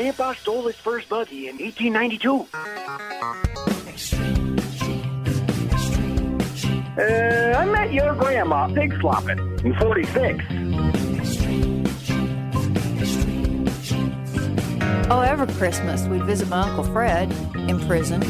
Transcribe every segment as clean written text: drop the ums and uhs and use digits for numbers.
Grandpa stole his first buggy in 1892. I met your grandma pig slopping in 46. Oh, every Christmas we'd visit my Uncle Fred in prison.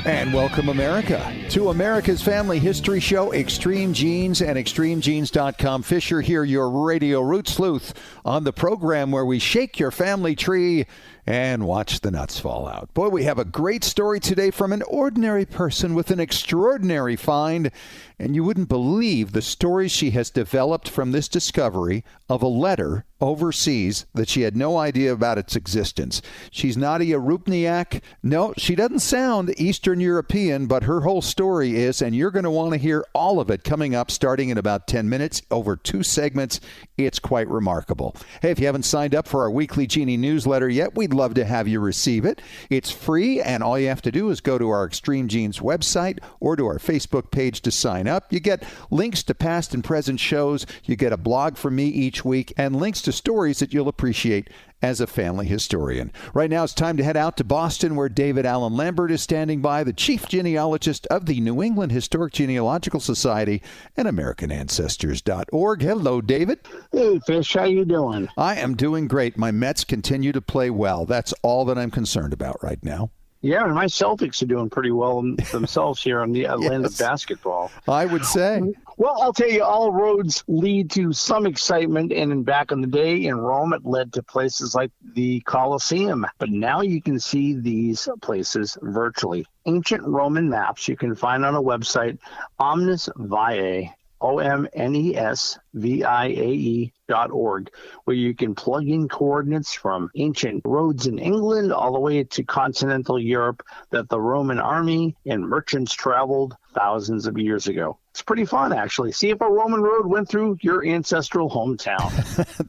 And welcome, America, to America's Family History Show, Extreme Genes and ExtremeGenes.com. Fisher here, your radio root sleuth, on the program where we shake your family tree and watch the nuts fall out. Boy, we have a great story today from an ordinary person with an extraordinary find, and you wouldn't believe the stories she has developed from this discovery of a letter overseas that she had no idea about its existence. She's Nadia Rupniak. No, she doesn't sound Eastern European, but her whole story is, and you're going to want to hear all of it coming up starting in about 10 minutes over 2 segments. It's quite remarkable. Hey, if you haven't signed up for our weekly Genie newsletter yet, we'd love to have you receive it. It's free, and all you have to do is go to our Extreme Genes website or to our Facebook page to sign up. You get links to past and present shows. You get a blog from me each week and links to stories that you'll appreciate as a family historian. Right now, it's time to head out to Boston, where David Allen Lambert is standing by, the chief genealogist of the New England Historic Genealogical Society and AmericanAncestors.org. Hello, David. Hey, Fish. How you doing? I am doing great. My Mets continue to play well. That's all that I'm concerned about right now. Yeah, and my Celtics are doing pretty well themselves here on the land of basketball. I would say. Well, I'll tell you, all roads lead to some excitement, and back in the day in Rome, it led to places like the Colosseum. But now you can see these places virtually. Ancient Roman maps you can find on a website, omnisviae, omnesviae.org, where you can plug in coordinates from ancient roads in England all the way to continental Europe that the Roman army and merchants traveled thousands of years ago. It's pretty fun, actually. See if a Roman road went through your ancestral hometown.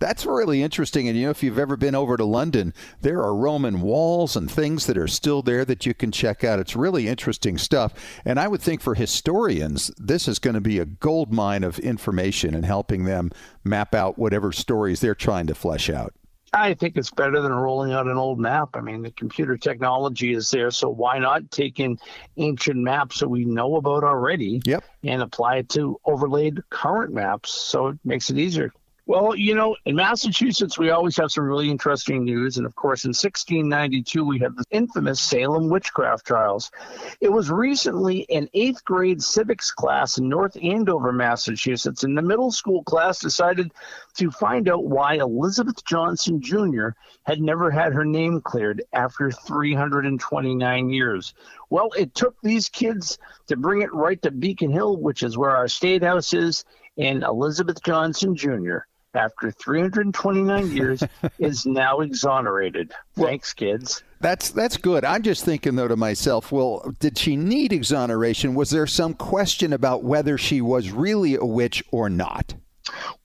That's really interesting. And, if you've ever been over to London, there are Roman walls and things that are still there that you can check out. It's really interesting stuff. And I would think for historians, this is going to be a gold mine of information and helping them map out whatever stories they're trying to flesh out. I think it's better than rolling out an old map. I mean, the computer technology is there, so why not take in ancient maps that we know about already and apply it to overlaid current maps so it makes it easier? Well, in Massachusetts, we always have some really interesting news. And, of course, in 1692, we had the infamous Salem Witchcraft Trials. It was recently an 8th grade civics class in North Andover, Massachusetts. And the middle school class decided to find out why Elizabeth Johnson Jr. had never had her name cleared after 329 years. Well, it took these kids to bring it right to Beacon Hill, which is where our state house is, and Elizabeth Johnson Jr., after 329 years, is now exonerated. Thanks, kids. That's good. I'm just thinking, though, to myself, well, did she need exoneration? Was there some question about whether she was really a witch or not?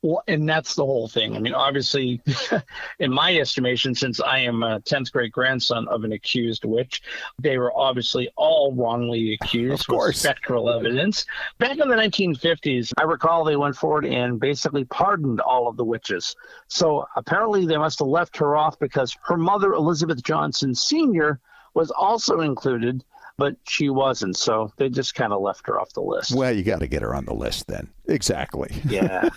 Well, and that's the whole thing. I mean, obviously, in my estimation, since I am a 10th great grandson of an accused witch, they were obviously all wrongly accused with spectral evidence. Back in the 1950s, I recall they went forward and basically pardoned all of the witches. So apparently they must have left her off because her mother, Elizabeth Johnson Sr., was also included, but she wasn't. So they just kind of left her off the list. Well, you got to get her on the list then. Exactly. Yeah.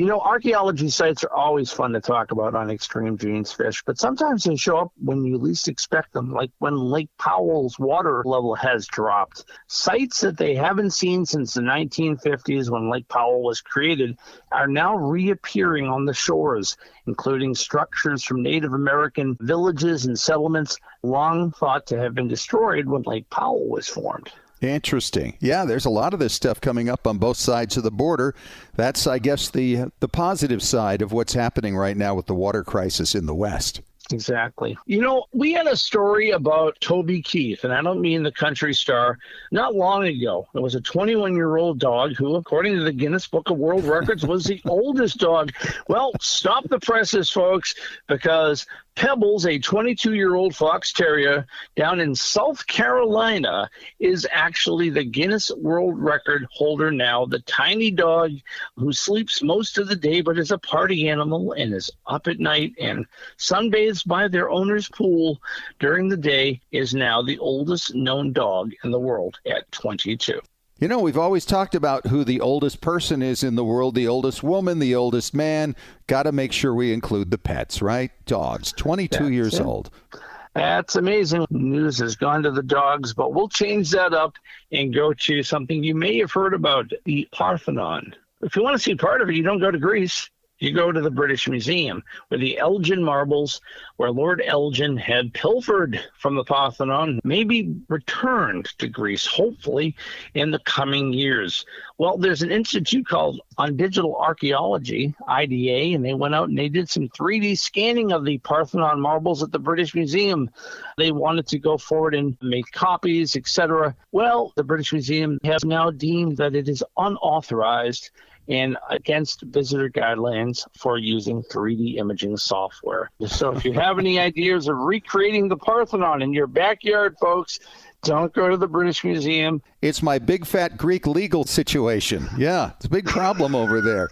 Archaeology sites are always fun to talk about on Extreme Genes, Fish, but sometimes they show up when you least expect them, like when Lake Powell's water level has dropped. Sites that they haven't seen since the 1950s, when Lake Powell was created, are now reappearing on the shores, including structures from Native American villages and settlements long thought to have been destroyed when Lake Powell was formed. Interesting. Yeah, there's a lot of this stuff coming up on both sides of the border. That's, I guess, the positive side of what's happening right now with the water crisis in the West. Exactly. You know, we had a story about Toby Keith, and I don't mean the country star, not long ago. It was a 21-year-old dog who, according to the Guinness Book of World Records, was the oldest dog. Well, stop the presses, folks, because Pebbles, a 22-year-old fox terrier down in South Carolina, is actually the Guinness World Record holder now. The tiny dog who sleeps most of the day but is a party animal and is up at night and sunbathes by their owner's pool during the day is now the oldest known dog in the world at 22. You know, we've always talked about who the oldest person is in the world, the oldest woman, the oldest man. Got to make sure we include the pets, right? Dogs, 22 years old. That's amazing. News has gone to the dogs, but we'll change that up and go to something you may have heard about, the Parthenon. If you want to see part of it, you don't go to Greece. You go to the British Museum, where the Elgin marbles, where Lord Elgin had pilfered from the Parthenon, may be returned to Greece, hopefully, in the coming years. Well, there's an institute called On Digital Archaeology, IDA, and they went out and they did some 3D scanning of the Parthenon marbles at the British Museum. They wanted to go forward and make copies, etc. Well, the British Museum has now deemed that it is unauthorized and against visitor guidelines for using 3D imaging software. So if you have any ideas of recreating the Parthenon in your backyard, folks, don't go to the British Museum. It's my big fat Greek legal situation. Yeah, it's a big problem over there.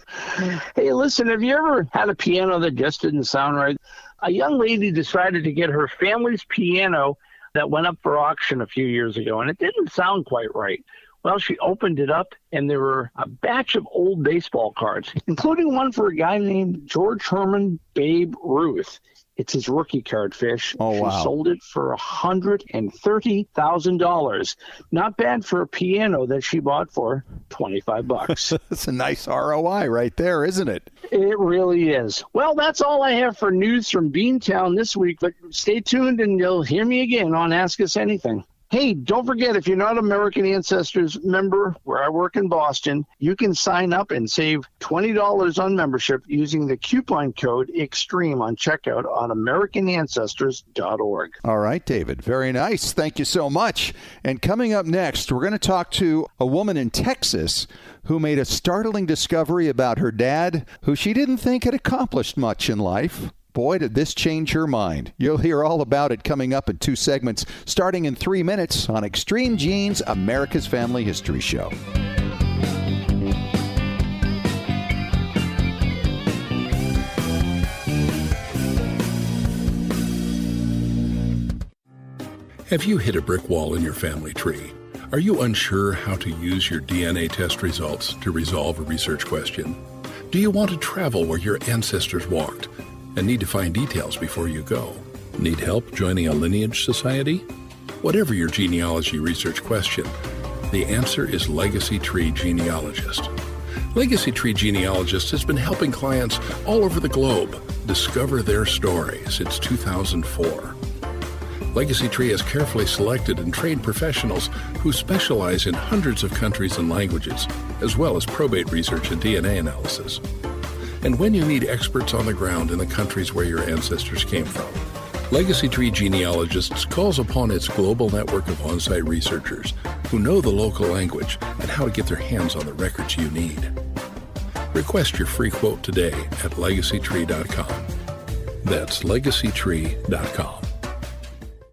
Hey, listen, have you ever had a piano that just didn't sound right? A young lady decided to get her family's piano that went up for auction a few years ago, and it didn't sound quite right. Well, she opened it up, and there were a batch of old baseball cards, including one for a guy named George Herman Babe Ruth. It's his rookie card, Fish. Oh, wow. She sold it for $130,000. Not bad for a piano that she bought for $25. That's a nice ROI right there, isn't it? It really is. Well, that's all I have for news from Beantown this week, but stay tuned and you'll hear me again on Ask Us Anything. Hey, don't forget, if you're not American Ancestors member where I work in Boston, you can sign up and save $20 on membership using the coupon code EXTREME on checkout on AmericanAncestors.org. All right, David. Very nice. Thank you so much. And coming up next, we're going to talk to a woman in Texas who made a startling discovery about her dad, who she didn't think had accomplished much in life. Boy, did this change her mind. You'll hear all about it coming up in 2 segments, starting in 3 minutes on Extreme Genes, America's Family History Show. Have you hit a brick wall in your family tree? Are you unsure how to use your DNA test results to resolve a research question? Do you want to travel where your ancestors walked and need to find details before you go? Need help joining a lineage society? Whatever your genealogy research question, the answer is Legacy Tree Genealogist. Legacy Tree Genealogist has been helping clients all over the globe discover their story since 2004. Legacy Tree has carefully selected and trained professionals who specialize in hundreds of countries and languages, as well as probate research and DNA analysis. And when you need experts on the ground in the countries where your ancestors came from, Legacy Tree Genealogists calls upon its global network of on-site researchers who know the local language and how to get their hands on the records you need. Request your free quote today at legacytree.com. That's legacytree.com.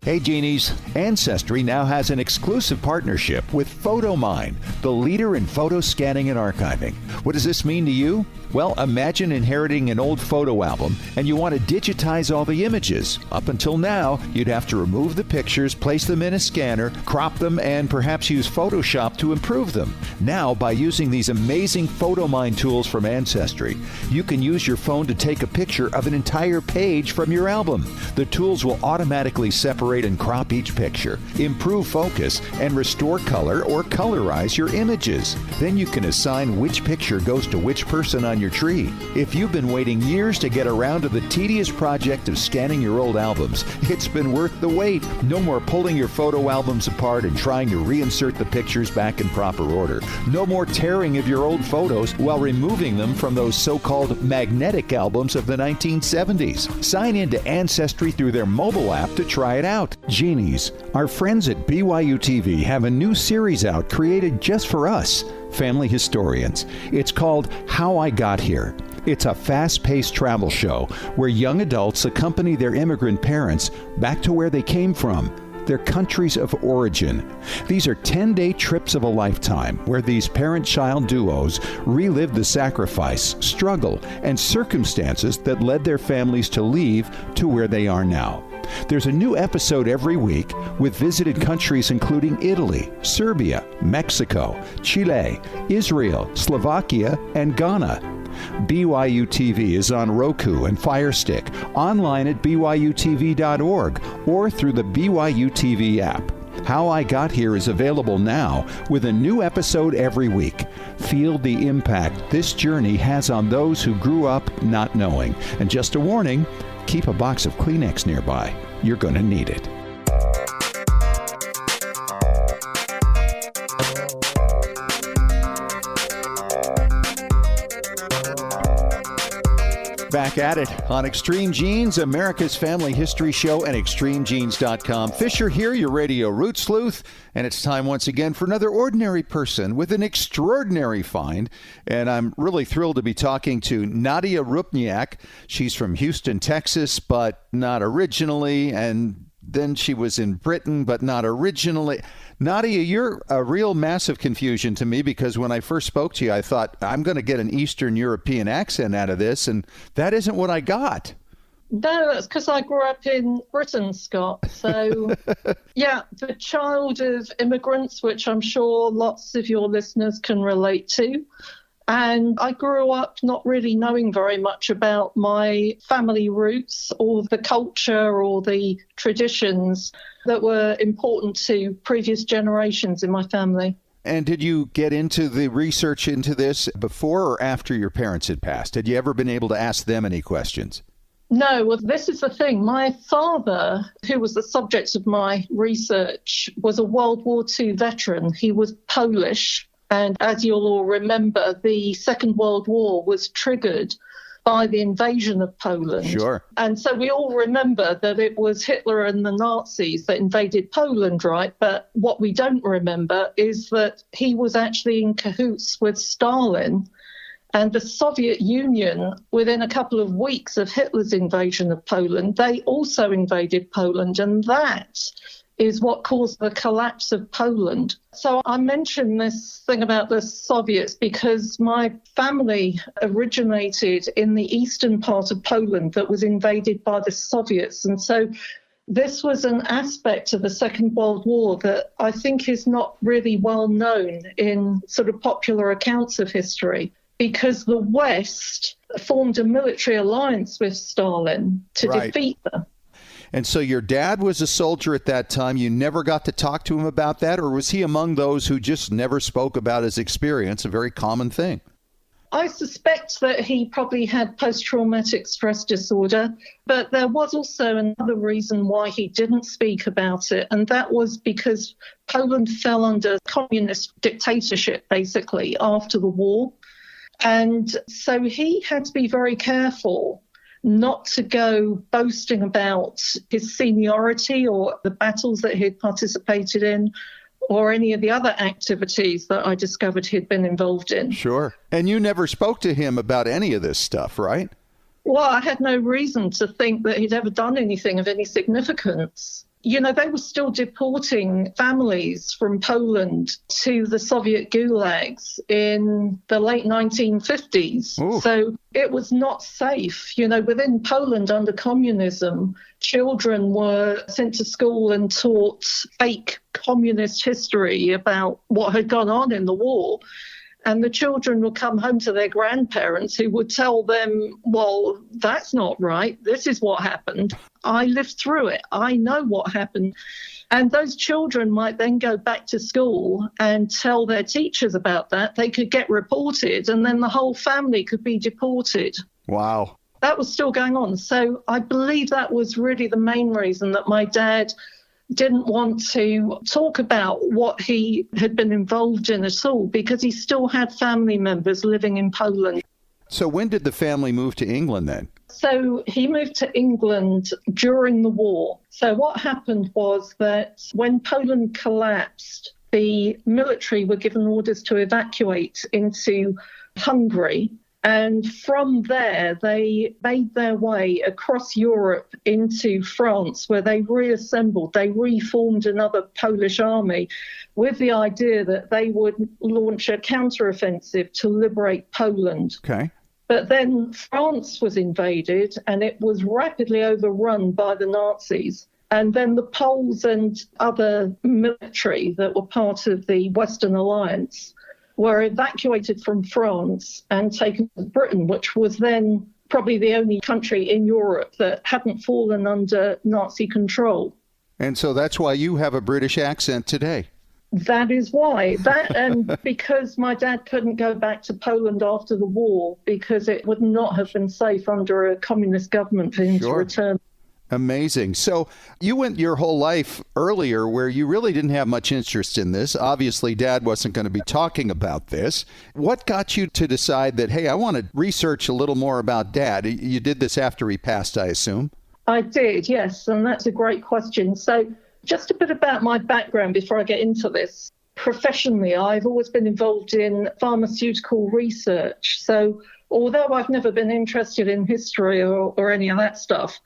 Hey Genies, Ancestry now has an exclusive partnership with PhotoMine, the leader in photo scanning and archiving. What does this mean to you? Well, imagine inheriting an old photo album and you want to digitize all the images. Up until now, you'd have to remove the pictures, place them in a scanner, crop them, and perhaps use Photoshop to improve them. Now, by using these amazing PhotoMine tools from Ancestry, you can use your phone to take a picture of an entire page from your album. The tools will automatically separate and crop each picture, improve focus, and restore color or colorize your images. Then you can assign which picture goes to which person on your tree. If you've been waiting years to get around to the tedious project of scanning your old albums, it's been worth the wait. No more pulling your photo albums apart and trying to reinsert the pictures back in proper order. No more tearing of your old photos while removing them from those so-called magnetic albums of the 1970s. Sign into Ancestry through their mobile app to try it out. Genies, our friends at BYU TV have a new series out created just for us, family historians. It's called How I Got Here. It's a fast-paced travel show where young adults accompany their immigrant parents back to where they came from, their countries of origin. These are 10-day trips of a lifetime where these parent-child duos relive the sacrifice, struggle, and circumstances that led their families to leave to where they are now. There's a new episode every week with visited countries including Italy, Serbia, Mexico, Chile, Israel, Slovakia, and Ghana. BYU TV is on Roku and Fire Stick, online at byutv.org, or through the BYU TV app. How I Got Here is available now with a new episode every week. Feel the impact this journey has on those who grew up not knowing. And just a warning, keep a box of Kleenex nearby. You're going to need it. Back at it on Extreme Genes, America's Family History Show, and ExtremeGenes.com. Fisher here, your radio root sleuth, and it's time once again for another ordinary person with an extraordinary find. And I'm really thrilled to be talking to Nadia Rupniak. She's from Houston, Texas, but not originally, and then she was in Britain, but not originally. Nadia, you're a real massive confusion to me, because when I first spoke to you, I thought, I'm going to get an Eastern European accent out of this, and that isn't what I got. No, that's because I grew up in Britain, Scott. So, yeah, the child of immigrants, which I'm sure lots of your listeners can relate to. And I grew up not really knowing very much about my family roots or the culture or the traditions that were important to previous generations in my family. And did you get into the research into this before or after your parents had passed? Had you ever been able to ask them any questions? No, well, this is the thing. My father, who was the subject of my research, was a World War II veteran. He was Polish. And as you'll all remember, the Second World War was triggered by the invasion of Poland. Sure. And so we all remember that it was Hitler and the Nazis that invaded Poland, right? But what we don't remember is that he was actually in cahoots with Stalin and the Soviet Union. Within a couple of weeks of Hitler's invasion of Poland, they also invaded Poland, and that is what caused the collapse of Poland. So I mention this thing about the Soviets because my family originated in the eastern part of Poland that was invaded by the Soviets. And so this was an aspect of the Second World War that I think is not really well known in sort of popular accounts of history, because the West formed a military alliance with Stalin to defeat them. And so your dad was a soldier at that time. You never got to talk to him about that? Or was he among those who just never spoke about his experience, a very common thing? I suspect that he probably had post-traumatic stress disorder, but there was also another reason why he didn't speak about it, and that was because Poland fell under communist dictatorship, basically, after the war. And so he had to be very careful not to go boasting about his seniority or the battles that he'd participated in or any of the other activities that I discovered he'd been involved in. Sure. And you never spoke to him about any of this stuff, right? Well, I had no reason to think that he'd ever done anything of any significance. You know, they were still deporting families from Poland to the Soviet gulags in the late 1950s. Ooh. So it was not safe. You know, within Poland under communism, children were sent to school and taught fake communist history about what had gone on in the war. And the children would come home to their grandparents who would tell them, well, that's not right. This is what happened. I lived through it. I know what happened. And those children might then go back to school and tell their teachers about that. They could get reported, and then the whole family could be deported. Wow. That was still going on. So I believe that was really the main reason that my dad didn't want to talk about what he had been involved in at all, because he still had family members living in Poland. So when did the family move to England then? So he moved to England during the war. So what happened was that when Poland collapsed, the military were given orders to evacuate into Hungary. And from there, they made their way across Europe into France, where they reassembled, they reformed another Polish army with the idea that they would launch a counteroffensive to liberate Poland. Okay. But then France was invaded, and it was rapidly overrun by the Nazis. And then the Poles and other military that were part of the Western Alliance were evacuated from France and taken to Britain, which was then probably the only country in Europe that hadn't fallen under Nazi control. And so that's why you have a British accent today. That is why. That, and because my dad couldn't go back to Poland after the war because it would not have been safe under a communist government for him to return. Amazing. So you went your whole life earlier where you really didn't have much interest in this. Obviously, Dad wasn't going to be talking about this. What got you to decide that, hey, I want to research a little more about Dad? You did this after he passed, I assume? I did, yes. And that's a great question. So just a bit about my background before I get into this. Professionally, I've always been involved in pharmaceutical research. So although I've never been interested in history or any of that stuff,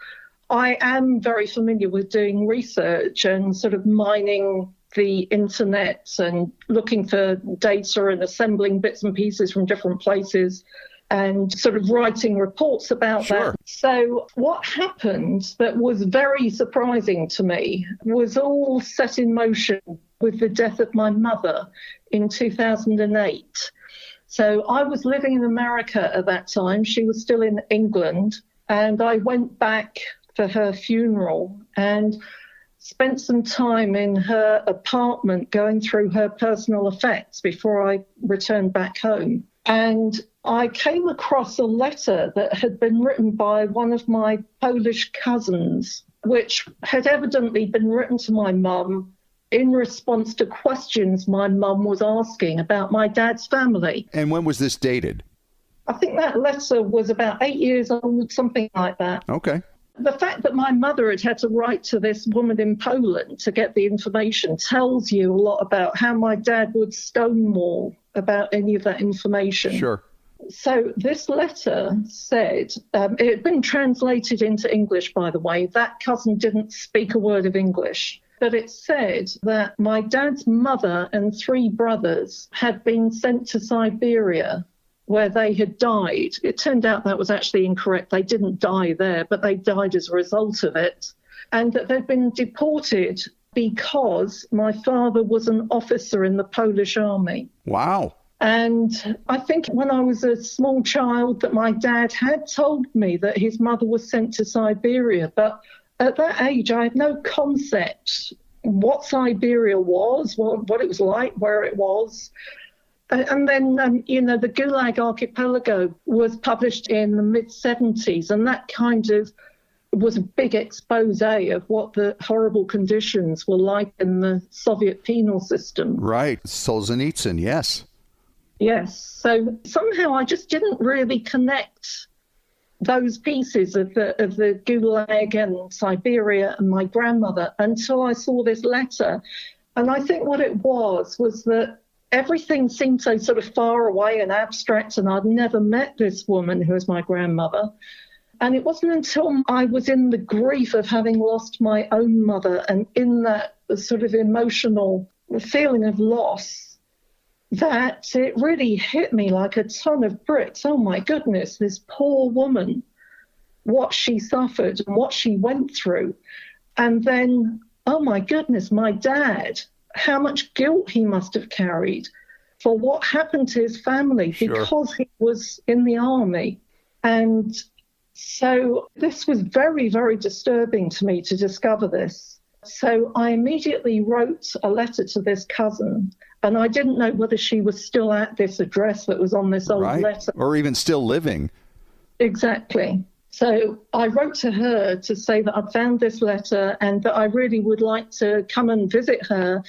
I am very familiar with doing research and sort of mining the internet and looking for data and assembling bits and pieces from different places and sort of writing reports about that. So what happened that was very surprising to me was all set in motion with the death of my mother in 2008. So I was living in America at that time. She was still in England, and I went back for her funeral and spent some time in her apartment going through her personal effects before I returned back home. And I came across a letter that had been written by one of my Polish cousins, which had evidently been written to my mum in response to questions my mum was asking about my dad's family. And when was this dated? I think that letter was about 8 years old, something like that. Okay. The fact that my mother had to write to this woman in Poland to get the information tells you a lot about how my dad would stonewall about any of that information. Sure. So this letter said, it had been translated into English, by the way. That cousin didn't speak a word of English. But it said that my dad's mother and 3 brothers had been sent to Siberia where they had died. It turned out that was actually incorrect. They didn't die there, but they died as a result of it. And that they'd been deported because my father was an officer in the Polish army. Wow. And I think when I was a small child that my dad had told me that his mother was sent to Siberia. But at that age, I had no concept what Siberia was, what it was like, where it was. And then, the Gulag Archipelago was published in the mid-70s, and that kind of was a big expose of what the horrible conditions were like in the Soviet penal system. Right. Solzhenitsyn, yes. Yes. So somehow I just didn't really connect those pieces of the Gulag and Siberia and my grandmother until I saw this letter. And I think what it was that everything seemed so sort of far away and abstract, and I'd never met this woman who was my grandmother. And it wasn't until I was in the grief of having lost my own mother and in that sort of emotional feeling of loss that it really hit me like a ton of bricks. Oh my goodness, this poor woman, what she suffered and what she went through. And then, oh my goodness, my dad, how much guilt he must have carried for what happened to his family because he was in the army. And so this was very, very disturbing to me to discover this. So I immediately wrote a letter to this cousin, and I didn't know whether she was still at this address that was on this old letter. Or even still living. Exactly. So I wrote to her to say that I'd found this letter and that I really would like to come and visit her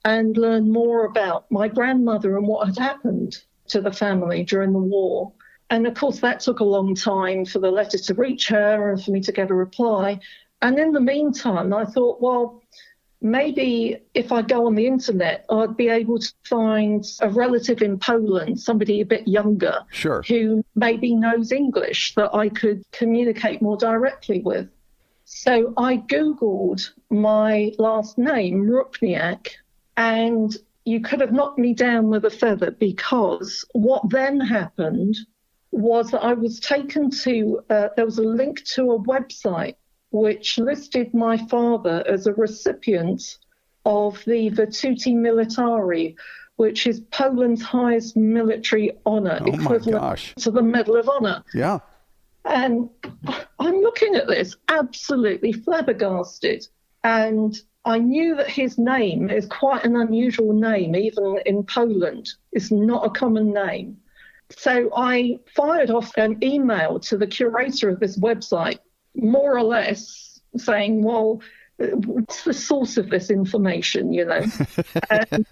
and learn more about my grandmother and what had happened to the family during the war. And of course, that took a long time for the letter to reach her and for me to get a reply. And in the meantime, I thought, well, maybe if I go on the internet, I'd be able to find a relative in Poland, somebody a bit younger, who maybe knows English that I could communicate more directly with. So I Googled my last name, Rupniak, and you could have knocked me down with a feather, because what then happened was that I was taken to, there was a link to a website which listed my father as a recipient of the Virtuti Militari, which is Poland's highest military honour, equivalent to the Medal of Honour. Yeah. And I'm looking at this absolutely flabbergasted. And I knew that his name is quite an unusual name, even in Poland. It's not a common name. So I fired off an email to the curator of this website, more or less saying, well, what's the source of this information, you know? And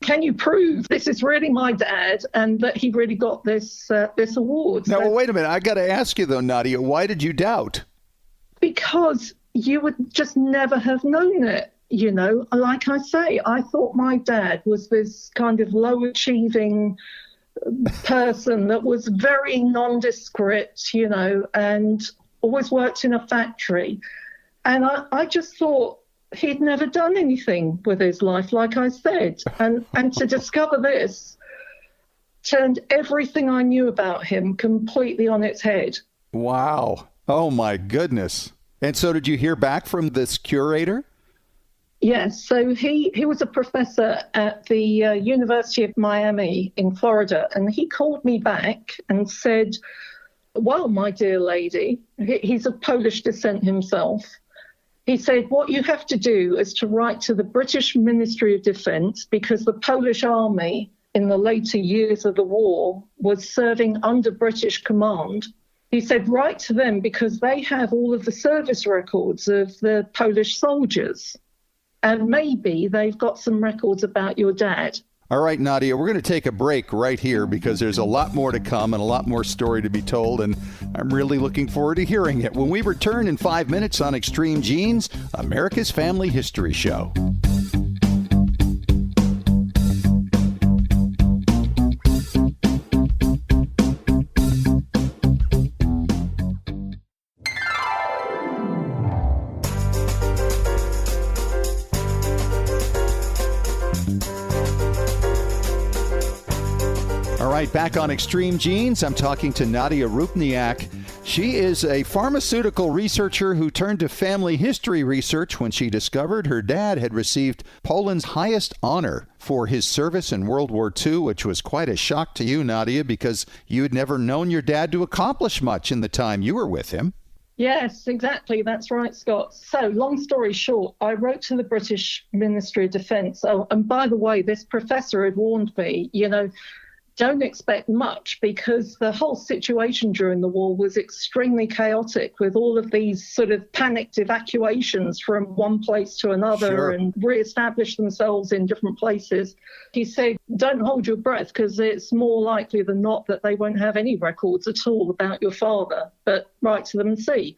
can you prove this is really my dad and that he really got this award? Now, well, wait a minute. I got to ask you, though, Nadia, why did you doubt? Because you would just never have known it, you know? Like I say, I thought my dad was this kind low-achieving person that was very nondescript, you know, and always worked in a factory. And I just thought he'd never done anything with his life, like I said. And to discover this turned everything I knew about him completely on its head. Wow. Oh, my goodness. And so did you hear back from this curator? Yes, so he was a professor at the University of Miami in Florida, and he called me back and said, well, my dear lady, he's of Polish descent himself. He said, what you have to do is to write to the British Ministry of Defence, because the Polish army in the later years of the war was serving under British command. He said, write to them because they have all of the service records of the Polish soldiers. And maybe they've got some records about your dad. All right, Nadia, we're going to take a break right here because there's a lot more to come and a lot more story to be told, and I'm really looking forward to hearing it when we return in 5 minutes on Extreme Genes, America's Family History Show. Back on Extreme Genes, I'm talking to Nadia Rupniak. She is a pharmaceutical researcher who turned to family history research when she discovered her dad had received Poland's highest honor for his service in World War II, which was quite a shock to you, Nadia, because you had never known your dad to accomplish much in the time you were with him. Yes, exactly. That's right, Scott. So, long story short, I wrote to the British Ministry of Defence. Oh, and by the way, this professor had warned me, you know, don't expect much, because the whole situation during the war was extremely chaotic, with all of these sort of panicked evacuations from one place to another and re-establish themselves in different places. He said, don't hold your breath, because it's more likely than not that they won't have any records at all about your father, but write to them and see.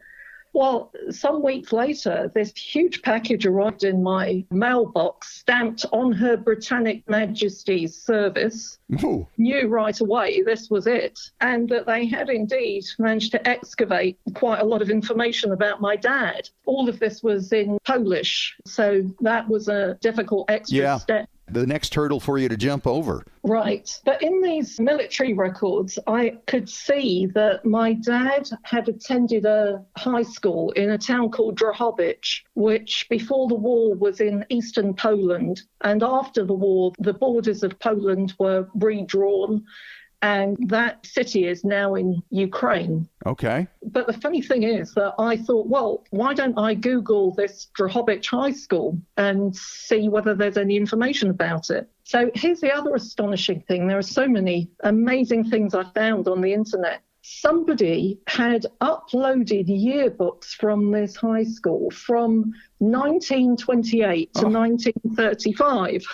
Well, some weeks later, this huge package arrived in my mailbox, stamped on Her Britannic Majesty's service. Ooh. Knew right away this was it, and that they had indeed managed to excavate quite a lot of information about my dad. All of this was in Polish, so that was a difficult extra step. the next hurdle for you to jump over. Right. But in these military records, I could see that my dad had attended a high school in a town called Drohobych, which before the war was in eastern Poland. And after the war, the borders of Poland were redrawn. And that city is now in Ukraine. Okay. But the funny thing is that I thought, well, why don't I Google this Drohobych High School and see whether there's any information about it? So here's the other astonishing thing. There are so many amazing things I found on the internet. Somebody had uploaded yearbooks from this high school from 1928 to 1935.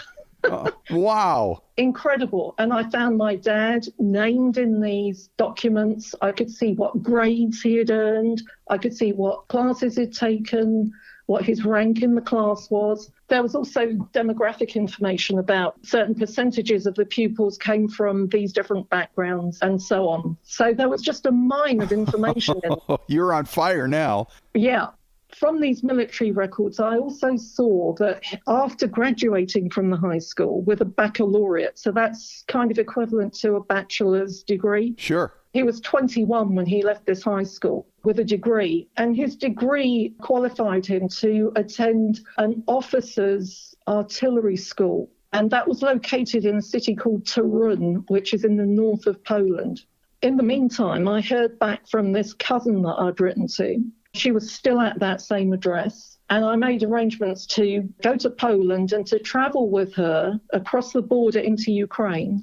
Wow. Incredible. And I found my dad named in these documents. I could see what grades he had earned. I could see what classes he'd taken, what his rank in the class was. There was also demographic information about certain percentages of the pupils came from these different backgrounds and so on. So there was just a mine of information. You're on fire now. Yeah. From these military records, I also saw that after graduating from the high school with a baccalaureate, so that's kind of equivalent to a bachelor's degree. Sure. He was 21 when he left this high school with a degree, and his degree qualified him to attend an officer's artillery school. And that was located in a city called Torun, which is in the north of Poland. In the meantime, I heard back from this cousin that I'd written to. She was still at that same address, and I made arrangements to go to Poland and to travel with her across the border into Ukraine.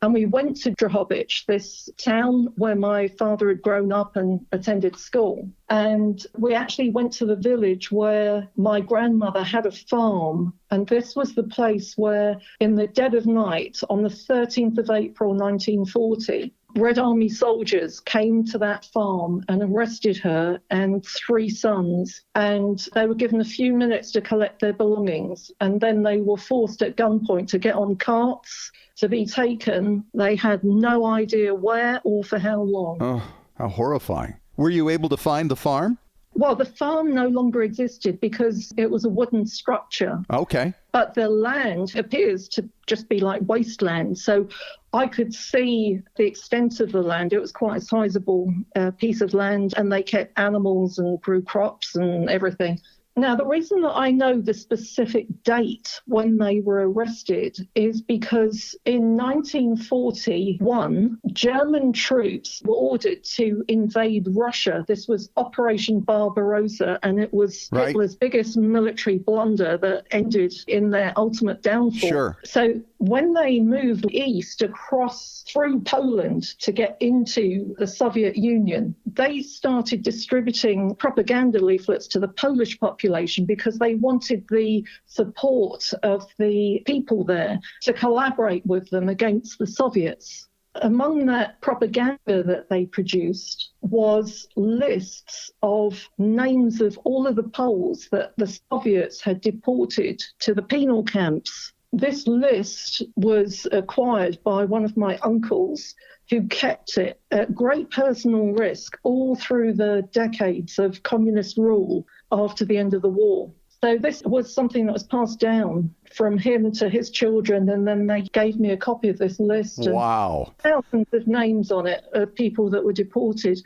And we went to Drohobych, this town where my father had grown up and attended school. And we actually went to the village where my grandmother had a farm. And this was the place where, in the dead of night, on the 13th of April, 1940, Red Army soldiers came to that farm and arrested her and 3 sons. And they were given a few minutes to collect their belongings. And then they were forced at gunpoint to get on carts to be taken. They had no idea where or for how long. Oh, how horrifying. Were you able to find the farm? Well, the farm no longer existed because it was a wooden structure. Okay. But the land appears to just be like wasteland. So I could see the extent of the land. It was quite a sizable piece of land, and they kept animals and grew crops and everything. Now, the reason that I know the specific date when they were arrested is because in 1941, German troops were ordered to invade Russia. This was Operation Barbarossa, and it was Hitler's biggest military blunder that ended in their ultimate downfall. Sure. So when they moved east across through Poland to get into the Soviet Union, they started distributing propaganda leaflets to the Polish population because they wanted the support of the people there to collaborate with them against the Soviets. Among that propaganda that they produced was lists of names of all of the Poles that the Soviets had deported to the penal camps. This list was acquired by one of my uncles who kept it at great personal risk all through the decades of communist rule after the end of the war. So this was something that was passed down from him to his children, and then they gave me a copy of this list. Wow. Thousands of names on it of people that were deported.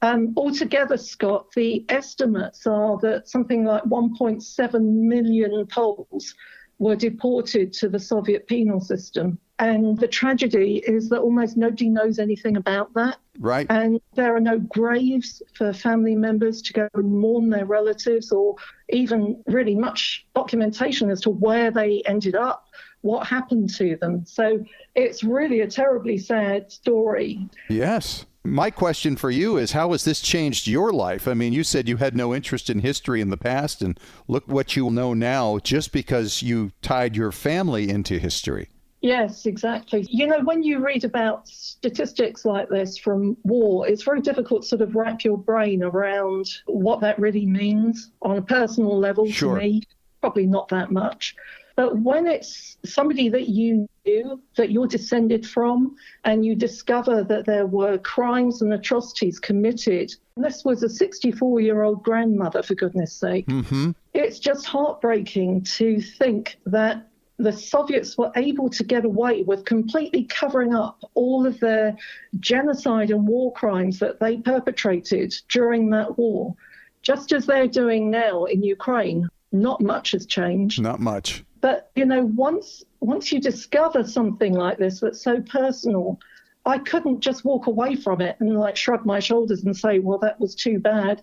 Altogether, Scott, the estimates are that something like 1.7 million Poles were deported to the Soviet penal system. And the tragedy is that almost nobody knows anything about that. Right. And there are no graves for family members to go and mourn their relatives, or even really much documentation as to where they ended up, what happened to them. So it's really a terribly sad story. Yes. My question for you is, how has this changed your life? I mean, you said you had no interest in history in the past, and look what you know now just because you tied your family into history. Yes, exactly. You know, when you read about statistics like this from war, it's very difficult to sort of wrap your brain around what that really means on a personal level. Sure. To me. Probably not that much. But when it's somebody that you knew, that you're descended from, and you discover that there were crimes and atrocities committed, and this was a 64-year-old grandmother, for goodness sake, Mm-hmm. It's just heartbreaking to think that the Soviets were able to get away with completely covering up all of their genocide and war crimes that they perpetrated during that war, just as they're doing now in Ukraine. Not much has changed. Not much. But, once you discover something like this that's so personal, I couldn't just walk away from it and shrug my shoulders and say, well, that was too bad.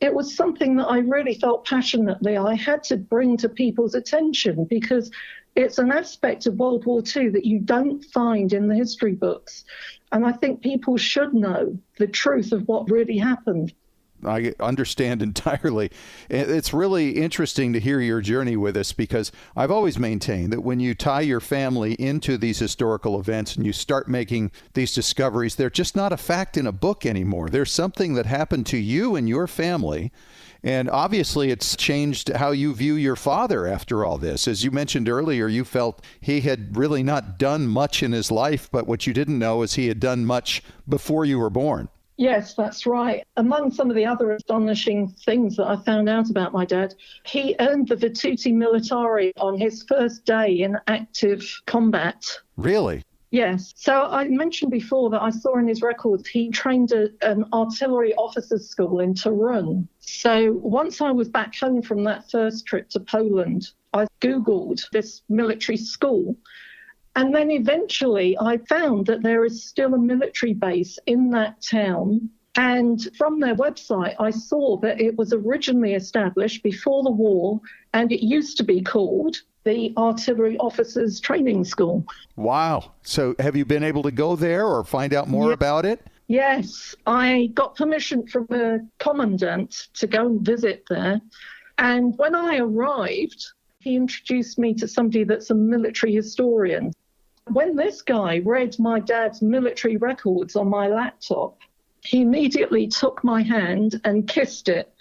It was something that I really felt passionately I had to bring to people's attention, because it's an aspect of World War II that you don't find in the history books. And I think people should know the truth of what really happened. I understand entirely. It's really interesting to hear your journey with us, because I've always maintained that when you tie your family into these historical events and you start making these discoveries, they're just not a fact in a book anymore. There's something that happened to you and your family. And obviously, it's changed how you view your father after all this. As you mentioned earlier, you felt he had really not done much in his life, but what you didn't know is he had done much before you were born. Yes, that's right. Among some of the other astonishing things that I found out about my dad, he earned the Virtuti Militari on his first day in active combat. Really? Yes. So I mentioned before that I saw in his records he trained at an artillery officers' school in Torun. So once I was back home from that first trip to Poland, I Googled this military school. And then eventually I found that there is still a military base in that town. And from their website, I saw that it was originally established before the war, and it used to be called the Artillery Officers Training School. Wow. So have you been able to go there or find out more about it? Yes. I got permission from a commandant to go and visit there. And when I arrived, he introduced me to somebody that's a military historian. When this guy read my dad's military records on my laptop, he immediately took my hand and kissed it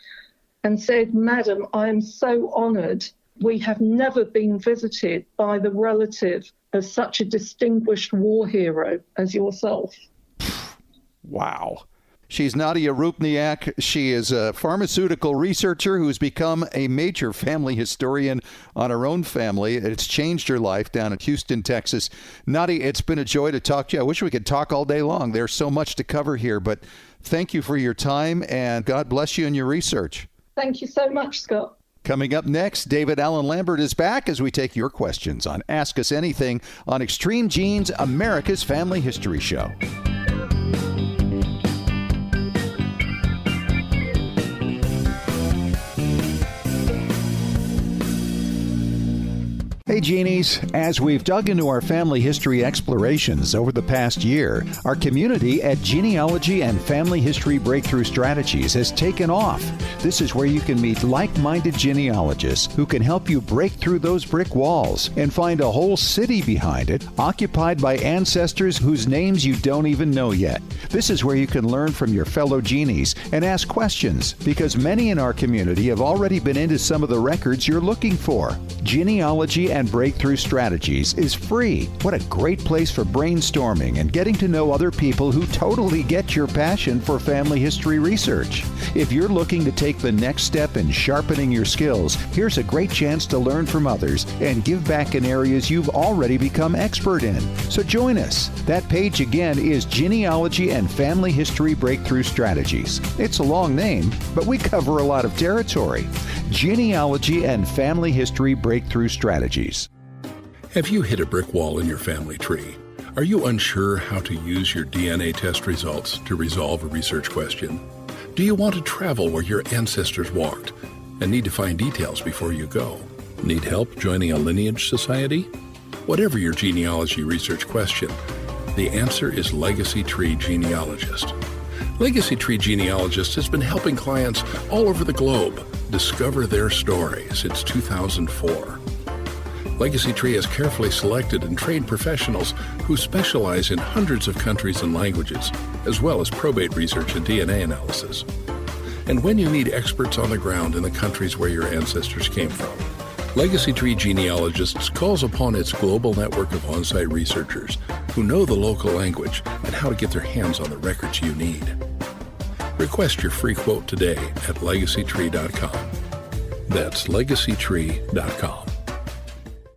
and said, "Madam, I am so honoured. We have never been visited by the relative of such a distinguished war hero as yourself." Wow. She's Nadia Rupniak. She is a pharmaceutical researcher who's become a major family historian on her own family. It's changed her life down in Houston, Texas. Nadia, it's been a joy to talk to you. I wish we could talk all day long. There's so much to cover here, but thank you for your time, and God bless you in your research. Thank you so much, Scott. Coming up next, David Allen Lambert is back as we take your questions on Ask Us Anything on Extreme Genes, America's Family History Show. Hey Genies, as we've dug into our family history explorations over the past year, our community at Genealogy and Family History Breakthrough Strategies has taken off. This is where you can meet like-minded genealogists who can help you break through those brick walls and find a whole city behind it, occupied by ancestors whose names you don't even know yet. This is where you can learn from your fellow genies and ask questions, because many in our community have already been into some of the records you're looking for. Genealogy and Breakthrough Strategies is free. What a great place for brainstorming and getting to know other people who totally get your passion for family history research. If you're looking to take the next step in sharpening your skills, here's a great chance to learn from others and give back in areas you've already become expert in. So join us. That page again is Genealogy and Family History Breakthrough Strategies. It's a long name, but we cover a lot of territory. Genealogy and Family History Breakthrough Strategies. Have you hit a brick wall in your family tree? Are you unsure how to use your DNA test results to resolve a research question? Do you want to travel where your ancestors walked and need to find details before you go? Need help joining a lineage society? Whatever your genealogy research question, the answer is Legacy Tree Genealogist. Legacy Tree Genealogist has been helping clients all over the globe discover their story since 2004. Legacy Tree has carefully selected and trained professionals who specialize in hundreds of countries and languages, as well as probate research and DNA analysis. And when you need experts on the ground in the countries where your ancestors came from, Legacy Tree Genealogists calls upon its global network of on-site researchers who know the local language and how to get their hands on the records you need. Request your free quote today at legacytree.com. That's legacytree.com.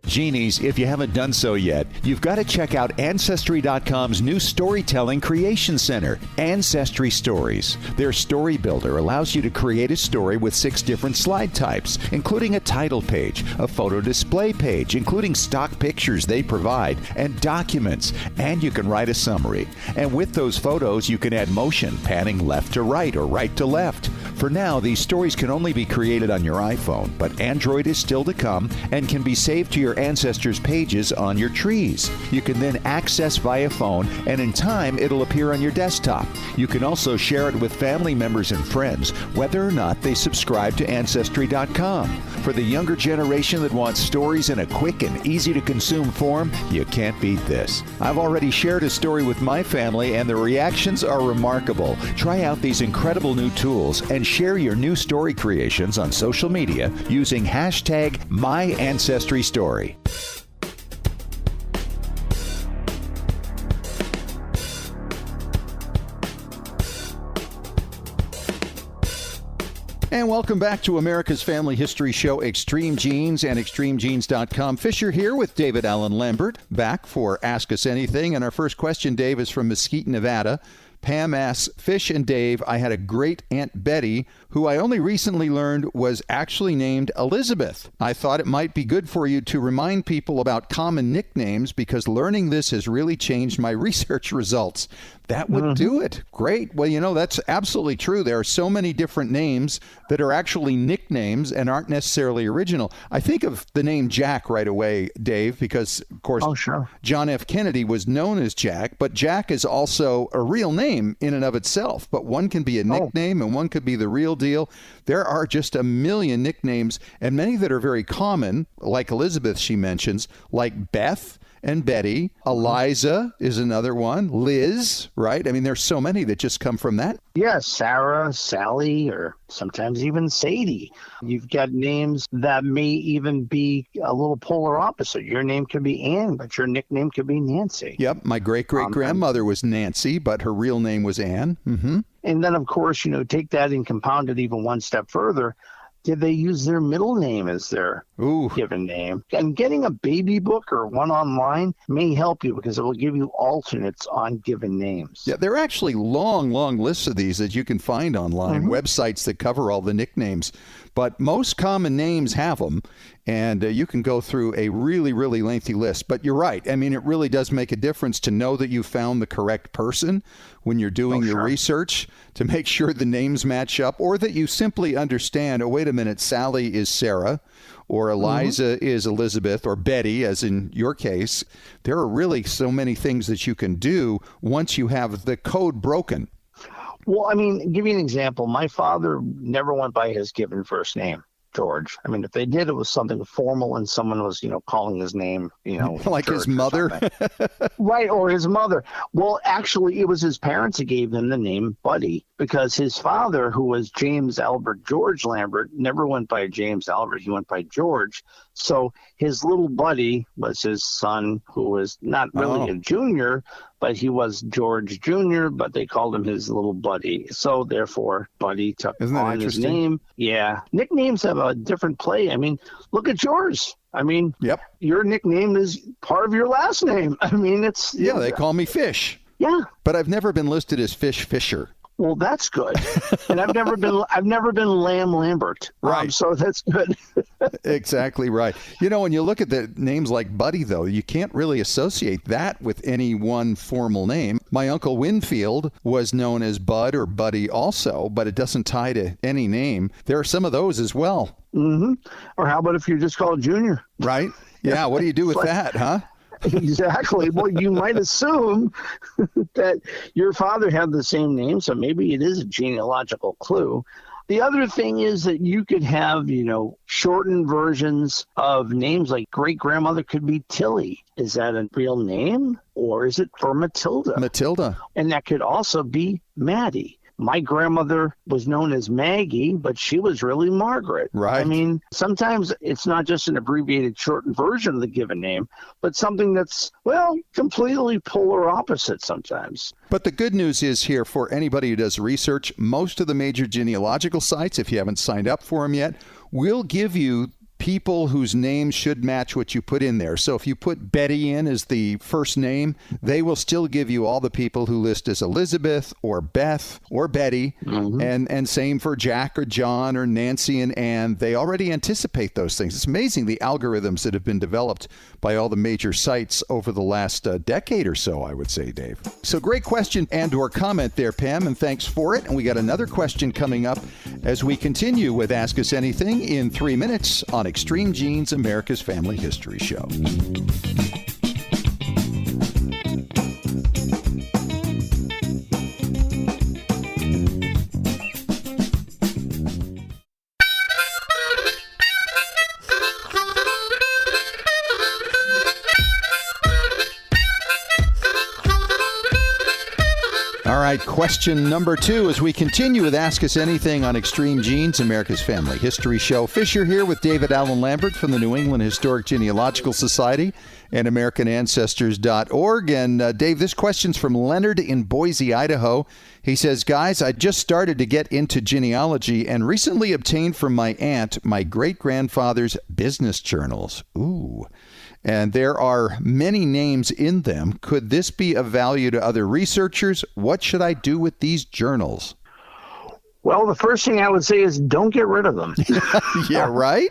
Genies, if you haven't done so yet, you've got to check out Ancestry.com's new storytelling creation center, Ancestry Stories. Their story builder allows you to create a story with 6 different slide types, including a title page, a photo display page, including stock pictures they provide, and documents. And you can write a summary. And with those photos, you can add motion, panning left to right or right to left. For now, these stories can only be created on your iPhone, but Android is still to come and can be saved to your ancestors' pages on your trees. You can then access via phone, and in time, it'll appear on your desktop. You can also share it with family members and friends, whether or not they subscribe to Ancestry.com. For the younger generation that wants stories in a quick and easy-to-consume form, you can't beat this. I've already shared a story with my family, and the reactions are remarkable. Try out these incredible new tools and share your new story creations on social media using hashtag #MyAncestryStory. And welcome back to America's Family History Show, Extreme Genes and ExtremeGenes.com. Fisher here with David Allen Lambert, back for Ask Us Anything. And our first question, Dave, is from Mesquite, Nevada. Pam asks, Fish and Dave, I had a great Aunt Betty, who I only recently learned was actually named Elizabeth. I thought it might be good for you to remind people about common nicknames because learning this has really changed my research results. That would do it. Great. Well, you know, that's absolutely true. There are so many different names that are actually nicknames and aren't necessarily original. I think of the name Jack right away, Dave, because, of course, John F. Kennedy was known as Jack, but Jack is also a real name in and of itself. But one can be a nickname and one could be the real deal. There are just a million nicknames, and many that are very common, like Elizabeth, she mentions, like Beth and Betty. Eliza is another one. Liz, right? I mean, there's so many that just come from that. Yeah, Sarah, Sally, or sometimes even Sadie. You've got names that may even be a little polar opposite. Your name could be Ann, but your nickname could be Nancy. Yep, my great-great-grandmother was Nancy, but her real name was Ann. Mm-hmm. And then, of course, you know, take that and compound it even one step further. Did they use their middle name as their given name? And getting a baby book or one online may help you because it will give you alternates on given names. Yeah, there are actually long lists of these that you can find online, websites that cover all the nicknames. But most common names have them, and you can go through a really, really lengthy list. But you're right. I mean, it really does make a difference to know that you found the correct person when you're doing your research, to make sure the names match up, or that you simply understand, oh, wait a minute, Sally is Sarah, or Eliza is Elizabeth, or Betty, as in your case. There are really so many things that you can do once you have the code broken. Well, I mean, give you an example. My father never went by his given first name, George. I mean, if they did, it was something formal and someone was, you know, calling his name, you know. Like his mother? Right, or his mother. Well, actually, it was his parents that gave him the name Buddy because his father, who was James Albert George Lambert, never went by James Albert. He went by George. So his little buddy was his son, who was not really a junior, but he was George Jr., but they called him his little buddy. So therefore, Buddy took on his name. Yeah. Nicknames have a different play. I mean, look at yours. I mean, your nickname is part of your last name. I mean, it's... Yeah, they call me Fish. Yeah. But I've never been listed as Fish Fisher. Well, that's good. And I've never been Lamb Lambert. Right. So that's good. Exactly right. You know, when you look at the names like Buddy, though, you can't really associate that with any one formal name. My Uncle Winfield was known as Bud or Buddy also, but it doesn't tie to any name. There are some of those as well. Mm-hmm. Or how about if you're just called Junior? Right. Yeah. What do you do with that, huh? Exactly. Well, you might assume that your father had the same name, so maybe it is a genealogical clue. The other thing is that you could have, you know, shortened versions of names, like great-grandmother could be Tilly. Is that a real name, or is it for Matilda? Matilda. And that could also be Maddie. My grandmother was known as Maggie, but she was really Margaret. Right. I mean, sometimes it's not just an abbreviated shortened version of the given name, but something that's, well, completely polar opposite sometimes. But the good news is here for anybody who does research, most of the major genealogical sites, if you haven't signed up for them yet, will give you people whose names should match what you put in there. So if you put Betty in as the first name, they will still give you all the people who list as Elizabeth or Beth or Betty. And same for Jack or John or Nancy and Ann. They already anticipate those things. It's amazing the algorithms that have been developed by all the major sites over the last decade or so, I would say, Dave. So great question and or comment there, Pam, and thanks for it. And we got another question coming up as we continue with Ask Us Anything in 3 minutes on Extreme Genes, America's Family History Show. All right, question number 2 as we continue with Ask Us Anything on Extreme Genes, America's Family History Show. Fisher here with David Allen Lambert from the New England Historic Genealogical Society and AmericanAncestors.org. And Dave, this question's from Leonard in Boise, Idaho. He says, guys, I just started to get into genealogy and recently obtained from my aunt my great-grandfather's business journals. Ooh. And there are many names in them. Could this be of value to other researchers? What should I do with these journals? Well, the first thing I would say is don't get rid of them. Yeah, right?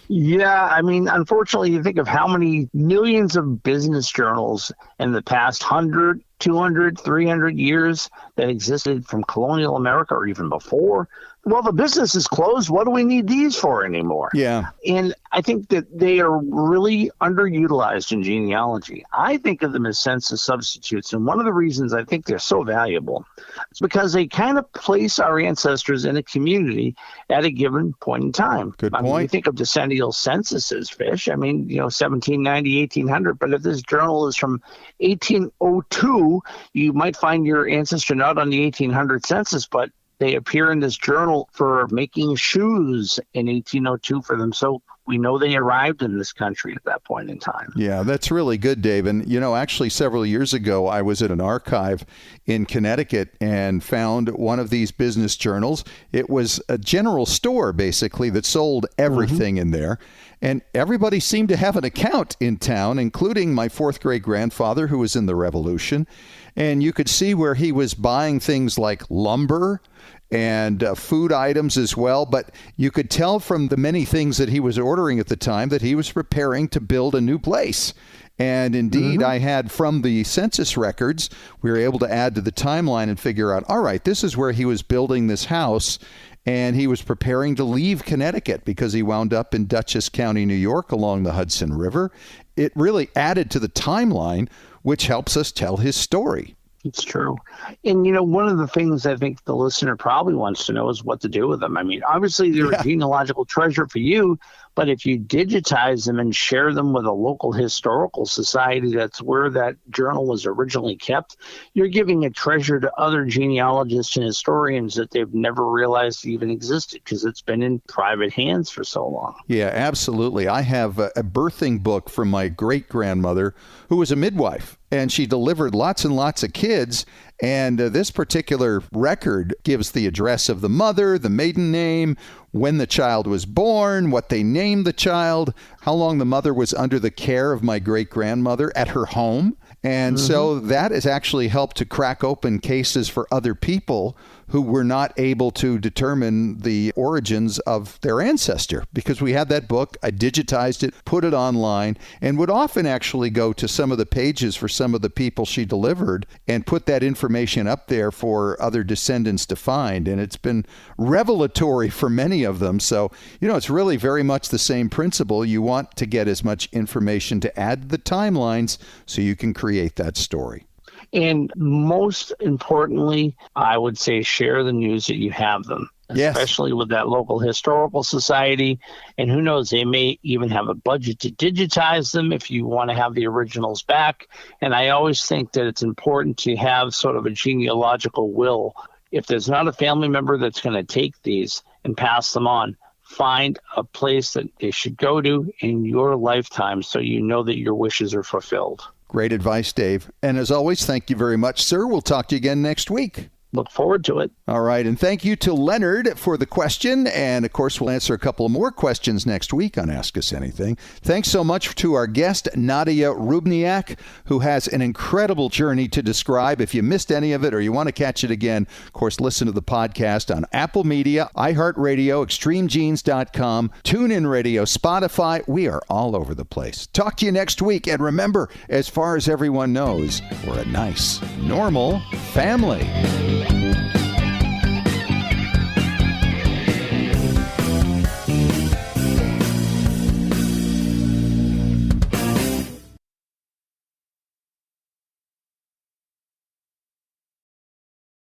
Yeah, I mean, unfortunately, you think of how many millions of business journals in the past 100, 200, 300 years that existed from colonial America or even before. Well, the business is closed. What do we need these for anymore? Yeah. And I think that they are really underutilized in genealogy. I think of them as census substitutes. And one of the reasons I think they're so valuable is because they kind of place our ancestors in a community at a given point in time. Good point. I mean, you think of decennial censuses, Fish. I mean, 1790, 1800. But if this journal is from 1802, you might find your ancestor not on the 1800 census, but they appear in this journal for making shoes in 1802 for them. So we know they arrived in this country at that point in time. Yeah, that's really good, Dave. And, actually several years ago, I was at an archive in Connecticut and found one of these business journals. It was a general store, basically, that sold everything in there. And everybody seemed to have an account in town, including my fourth great grandfather, who was in the Revolution. And you could see where he was buying things like lumber and food items as well. But you could tell from the many things that he was ordering at the time that he was preparing to build a new place. And indeed, I had from the census records, we were able to add to the timeline and figure out, all right, this is where he was building this house. And he was preparing to leave Connecticut because he wound up in Dutchess County, New York, along the Hudson River. It really added to the timeline, which helps us tell his story. It's true. And, one of the things I think the listener probably wants to know is what to do with them. I mean, obviously, they're a genealogical treasure for you, but if you digitize them and share them with a local historical society, that's where that journal was originally kept, you're giving a treasure to other genealogists and historians that they've never realized even existed because it's been in private hands for so long. Yeah, absolutely. I have a birthing book from my great-grandmother who was a midwife. And she delivered lots and lots of kids. And this particular record gives the address of the mother, the maiden name, when the child was born, what they named the child, how long the mother was under the care of my great-grandmother at her home. And so that has actually helped to crack open cases for other people who were not able to determine the origins of their ancestor. Because we had that book, I digitized it, put it online, and would often actually go to some of the pages for some of the people she delivered and put that information up there for other descendants to find. And it's been revelatory for many of them. So, it's really very much the same principle. You want to get as much information to add to the timelines so you can create that story. And most importantly, I would say share the news that you have them, especially with that local historical society. And who knows, they may even have a budget to digitize them if you want to have the originals back. And I always think that it's important to have sort of a genealogical will. If there's not a family member that's going to take these and pass them on, find a place that they should go to in your lifetime so you know that your wishes are fulfilled. Great advice, Dave. And as always, thank you very much, sir. We'll talk to you again next week. Look forward to it. All right. And thank you to Leonard for the question. And, of course, we'll answer a couple of more questions next week on Ask Us Anything. Thanks so much to our guest, Nadia Rupniak, who has an incredible journey to describe. If you missed any of it or you want to catch it again, of course, listen to the podcast on Apple Media, iHeartRadio, extremegenes.com, TuneIn Radio, Spotify. We are all over the place. Talk to you next week. And remember, as far as everyone knows, we're a nice, normal family.